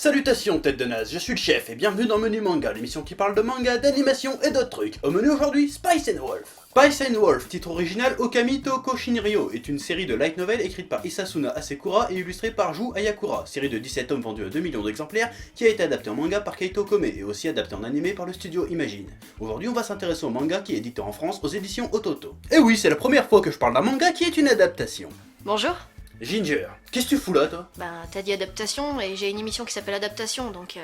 Salutations tête de naze, je suis le chef et bienvenue dans Menu Manga, l'émission qui parle de manga, d'animation et d'autres trucs. Au menu aujourd'hui, Spice & Wolf. Spice & Wolf, titre original Okami to Koshinryo, est une série de light novel écrite par Isasuna Asekura et illustrée par Ju Ayakura, série de 17 tomes vendus à 2 millions d'exemplaires, qui a été adaptée en manga par Keito Kome et aussi adaptée en animé par le studio Imagine. Aujourd'hui on va s'intéresser au manga qui est édité en France aux éditions Ototo. Et oui, c'est la première fois que je parle d'un manga qui est une adaptation. Bonjour. Ginger, qu'est-ce que tu fous là toi? Ben, t'as dit adaptation et j'ai une émission qui s'appelle Adaptation donc.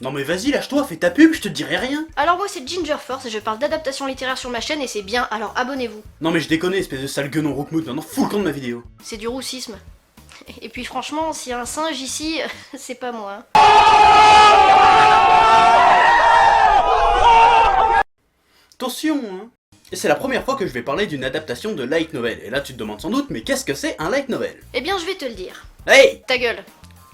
Non mais vas-y, lâche-toi, fais ta pub, je te dirai rien. Alors, moi c'est Ginger Force et je parle d'adaptation littéraire sur ma chaîne et c'est bien, alors abonnez-vous. Non mais je déconne, espèce de sale guenon roukmout, maintenant fous le camp de ma vidéo. C'est du roussisme. Et puis franchement, s'il y a un singe ici, c'est pas moi. Attention hein. Et c'est la première fois que je vais parler d'une adaptation de light novel, et là tu te demandes sans doute, mais qu'est-ce que c'est un light novel? Eh bien, je vais te le dire. Hey! Ta gueule.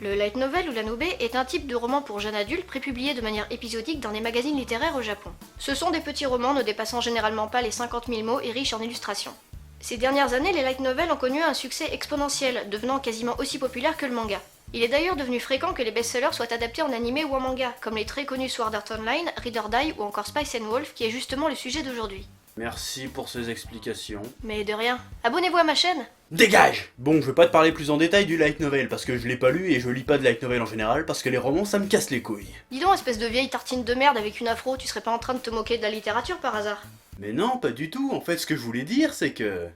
Le light novel ou la nobe est un type de roman pour jeunes adultes prépublié de manière épisodique dans des magazines littéraires au Japon. Ce sont des petits romans ne dépassant généralement pas les 50 000 mots et riches en illustrations. Ces dernières années, les light novels ont connu un succès exponentiel, devenant quasiment aussi populaire que le manga. Il est d'ailleurs devenu fréquent que les best-sellers soient adaptés en animé ou en manga, comme les très connus Sword Art Online, Reader Die ou encore Spice & Wolf, qui est justement le sujet d'aujourd'hui. Merci pour ces explications. Mais de rien. Abonnez-vous à ma chaîne. Dégage! Bon, je vais pas te parler plus en détail du light novel, parce que je l'ai pas lu et je lis pas de light novel en général, parce que les romans ça me casse les couilles. Dis donc, espèce de vieille tartine de merde avec une afro, tu serais pas en train de te moquer de la littérature par hasard? Mais non, pas du tout, en fait ce que je voulais dire c'est que...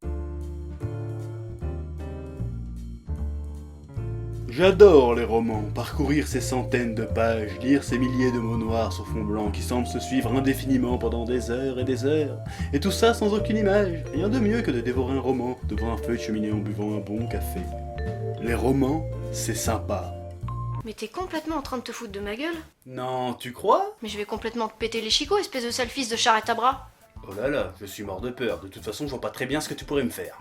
J'adore les romans, parcourir ces centaines de pages, lire ces milliers de mots noirs sur fond blanc qui semblent se suivre indéfiniment pendant des heures, et tout ça sans aucune image. Rien de mieux que de dévorer un roman devant un feu de cheminée en buvant un bon café. Les romans, c'est sympa. Mais t'es complètement en train de te foutre de ma gueule? Non, tu crois? Mais je vais complètement te péter les chicots, espèce de sale fils de charrette à bras. Oh là là, je suis mort de peur, de toute façon je vois pas très bien ce que tu pourrais me faire.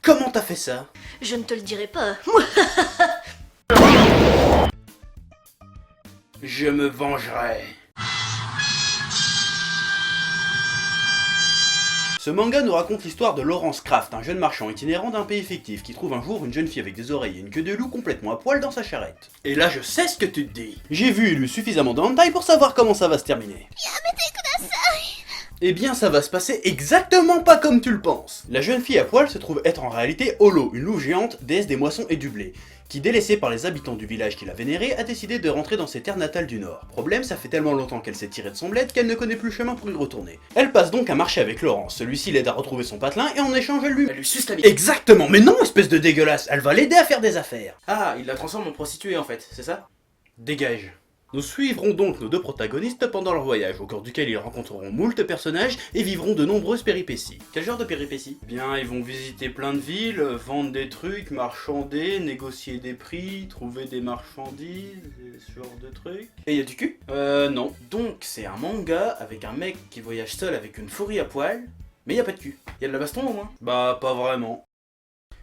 Comment t'as fait ça? Je ne te le dirai pas. Je me vengerai. Ce manga nous raconte l'histoire de Lawrence Craft, un jeune marchand itinérant d'un pays fictif qui trouve un jour une jeune fille avec des oreilles et une queue de loup complètement à poil dans sa charrette. Et là je sais ce que tu te dis. J'ai vu et lu suffisamment de hentai pour savoir comment ça va se terminer. Eh bien ça va se passer exactement pas comme tu le penses. La jeune fille à poil se trouve être en réalité Holo, une louve géante, déesse des moissons et du blé, qui délaissée par les habitants du village qui l'a vénérée, a décidé de rentrer dans ses terres natales du nord. Problème, ça fait tellement longtemps qu'elle s'est tirée de son bled qu'elle ne connaît plus le chemin pour y retourner. Elle passe donc à marcher avec Laurence, celui-ci l'aide à retrouver son patelin et en échange elle lui suce la bite. Exactement, mais non espèce de dégueulasse, elle va l'aider à faire des affaires. Ah, il la transforme en prostituée en fait, c'est ça? Dégage. Nous suivrons donc nos deux protagonistes pendant leur voyage, au cours duquel ils rencontreront moult personnages et vivront de nombreuses péripéties. Quel genre de péripéties? Bien, ils vont visiter plein de villes, vendre des trucs, marchander, négocier des prix, trouver des marchandises, ce genre de trucs. Et y a du cul? Non. Donc c'est un manga avec un mec qui voyage seul avec une souris à poil, mais y a pas de cul. Y a de la baston au moins? Bah, pas vraiment.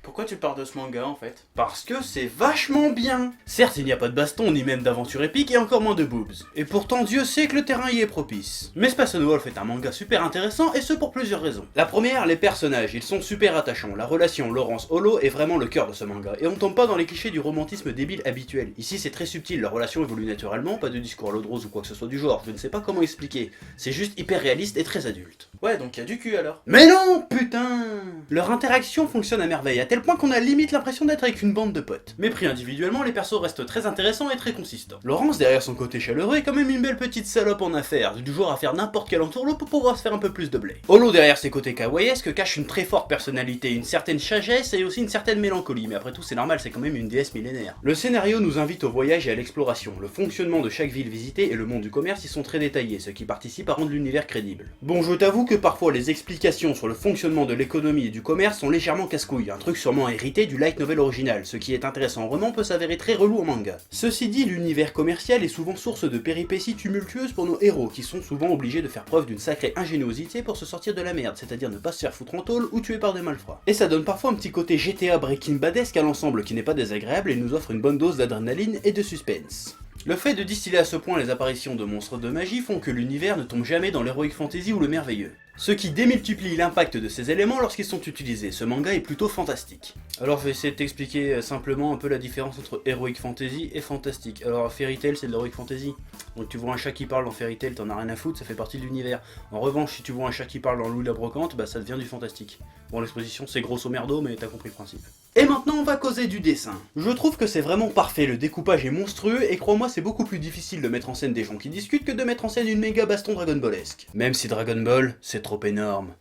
Pourquoi tu parles de ce manga en fait? Parce que c'est vachement bien. Certes, il n'y a pas de baston, ni même d'aventure épique, et encore moins de boobs. Et pourtant, Dieu sait que le terrain y est propice. Mais Spice & Wolf est un manga super intéressant, et ce pour plusieurs raisons. La première, les personnages, ils sont super attachants. La relation Laurence-Holo est vraiment le cœur de ce manga, et on tombe pas dans les clichés du romantisme débile habituel. Ici, c'est très subtil, leur relation évolue naturellement, pas de discours à l'eau de rose ou quoi que ce soit du genre, je ne sais pas comment expliquer. C'est juste hyper réaliste et très adulte. Ouais, donc y a du cul alors. Mais non, putain! Leur interaction fonctionne à merveille, à tel point qu'on a limite l'impression d'être avec une bande de potes. Mais pris individuellement, les persos restent très intéressants et très consistants. Laurence, derrière son côté chaleureux, est quand même une belle petite salope en affaires, du genre à faire n'importe quel entourloupe pour pouvoir se faire un peu plus de blé. Holo, derrière ses côtés kawaiesques, cache une très forte personnalité, une certaine sagesse et aussi une certaine mélancolie, mais après tout c'est normal, c'est quand même une déesse millénaire. Le scénario nous invite au voyage et à l'exploration, le fonctionnement de chaque ville visitée et le monde du commerce y sont très détaillés, ce qui participe à rendre l'univers crédible. Bon, je t'avoue que parfois les explications sur le fonctionnement de l'économie et du commerce sont légèrement casse-couilles, un truc sûrement hérité du light novel original, ce qui est intéressant en roman peut s'avérer très relou en manga. Ceci dit, l'univers commercial est souvent source de péripéties tumultueuses pour nos héros, qui sont souvent obligés de faire preuve d'une sacrée ingéniosité pour se sortir de la merde, c'est-à-dire ne pas se faire foutre en tôle ou tuer par des malfrats. Et ça donne parfois un petit côté GTA Breaking Badesque à l'ensemble qui n'est pas désagréable et nous offre une bonne dose d'adrénaline et de suspense. Le fait de distiller à ce point les apparitions de monstres de magie font que l'univers ne tombe jamais dans l'heroic fantasy ou le merveilleux. ce qui démultiplie l'impact de ces éléments lorsqu'ils sont utilisés. Ce manga est plutôt fantastique. Alors je vais essayer de t'expliquer simplement un peu la différence entre Heroic Fantasy et fantastique. Alors Fairy Tail c'est de l'Heroic Fantasy, donc tu vois un chat qui parle dans Fairy Tail, t'en as rien à foutre, ça fait partie de l'univers. En revanche, si tu vois un chat qui parle dans Louis la Brocante, bah ça devient du fantastique. Bon, l'exposition c'est grosso merdo, mais t'as compris le principe. Et maintenant on va causer du dessin. Je trouve que c'est vraiment parfait, le découpage est monstrueux, et crois-moi c'est beaucoup plus difficile de mettre en scène des gens qui discutent que de mettre en scène une méga baston Dragon Ballesque. Même si Dragon Ball, c'est trop énorme.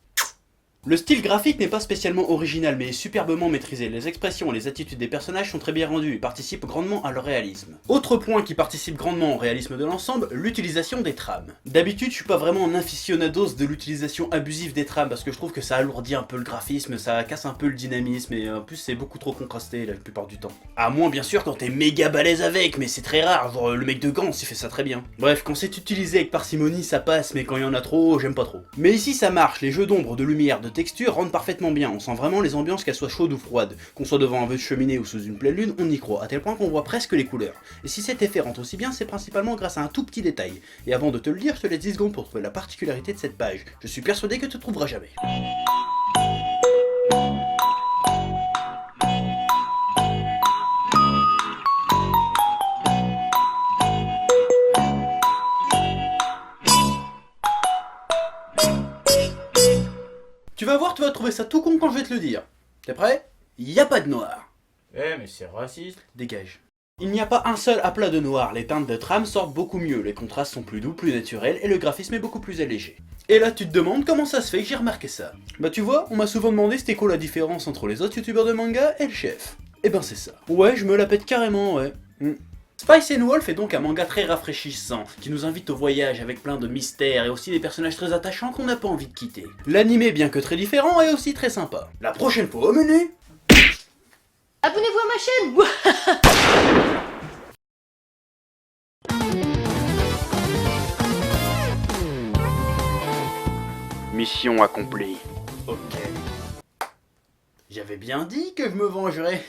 Le style graphique n'est pas spécialement original mais est superbement maîtrisé, les expressions et les attitudes des personnages sont très bien rendues et participent grandement à leur réalisme. Autre point qui participe grandement au réalisme de l'ensemble, l'utilisation des trames. D'habitude je suis pas vraiment un aficionados de l'utilisation abusive des trames parce que je trouve que ça alourdit un peu le graphisme, ça casse un peu le dynamisme et en plus c'est beaucoup trop contrasté la plupart du temps. À moins bien sûr quand t'es méga balèze avec, mais c'est très rare, genre le mec de Gans il fait ça très bien. Bref, quand c'est utilisé avec parcimonie ça passe, mais quand il y en a trop, j'aime pas trop. Mais ici ça marche, les jeux d'ombre, de lumière, de texture rendent parfaitement bien, on sent vraiment les ambiances qu'elles soient chaudes ou froides, qu'on soit devant un vœu de cheminée ou sous une pleine lune, on y croit, à tel point qu'on voit presque les couleurs. Et si cet effet rentre aussi bien, c'est principalement grâce à un tout petit détail. Et avant de te le dire, je te laisse 10 secondes pour trouver la particularité de cette page. Je suis persuadé que tu ne trouveras jamais. Tu vas voir, tu vas trouver ça tout con quand je vais te le dire. T'es prêt? Y a pas de noir. Eh mais c'est raciste. Dégage. Il n'y a pas un seul aplat de noir, les teintes de trame sortent beaucoup mieux, les contrastes sont plus doux, plus naturels, et le graphisme est beaucoup plus allégé. Et là tu te demandes comment ça se fait que j'ai remarqué ça. Bah tu vois, on m'a souvent demandé c'était quoi la différence entre les autres youtubeurs de manga et le chef. Et ben c'est ça. Ouais, je me la pète carrément, ouais. Spice and Wolf est donc un manga très rafraîchissant, qui nous invite au voyage avec plein de mystères et aussi des personnages très attachants qu'on n'a pas envie de quitter. L'animé, bien que très différent, est aussi très sympa. La prochaine fois au menu... Abonnez-vous à ma chaîne. Mission accomplie. Ok. J'avais bien dit que je me vengerais.